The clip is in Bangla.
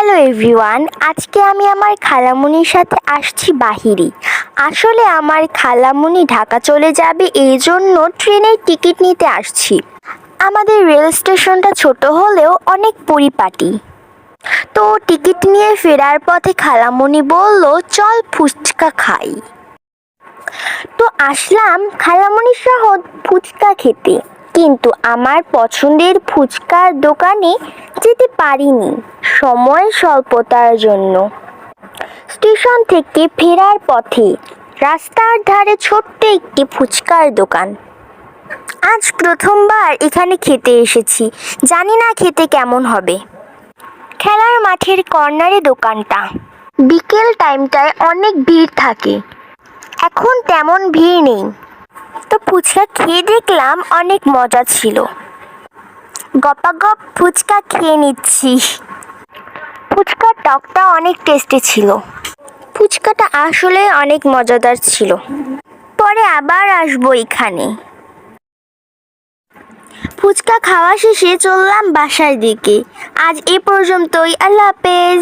হ্যালো এভরিওয়ান, আজকে আমি আমার খালামণির সাথে আসছি বাহিরে। আসলে আমার খালামণি ঢাকা চলে যাবে, এই জন্য ট্রেনের টিকিট নিতে আসছি। আমাদের রেল স্টেশনটা ছোট হলেও অনেক পরিপাটি। তো টিকিট নিয়ে ফেরার পথে খালামণি বলল, চল ফুচকা খাই। তো আসলাম খালামণির সহ ফুচকা খেতে, কিন্তু আমার পছন্দের ফুচকার দোকানে যেতে পারিনি সময় স্বল্পতার জন্য। স্টেশন থেকে ফেরার পথে রাস্তার ধারে ছোট্ট একটি ফুচকার দোকান। আজ প্রথমবার এখানে খেতে এসেছি, জানি না খেতে কেমন হবে। খেলার মাঠের কর্নারে দোকানটা। বিকেল টাইমটায় অনেক ভিড় থাকে, এখন তেমন ভিড় নেই। তো ফুচকা খেয়ে দেখলাম অনেক মজা ছিল। গপাগপ ফুচকা খেয়ে নিচ্ছি। ফুচকার টকটা অনেক টেস্টি ছিল। ফুচকাটা আসলে অনেক মজাদার ছিল। পরে আবার আসবো এখানে। ফুচকা খাওয়া শেষে চললাম বাসার দিকে। আজ এ পর্যন্তই, আল্লাহ হাফেজ।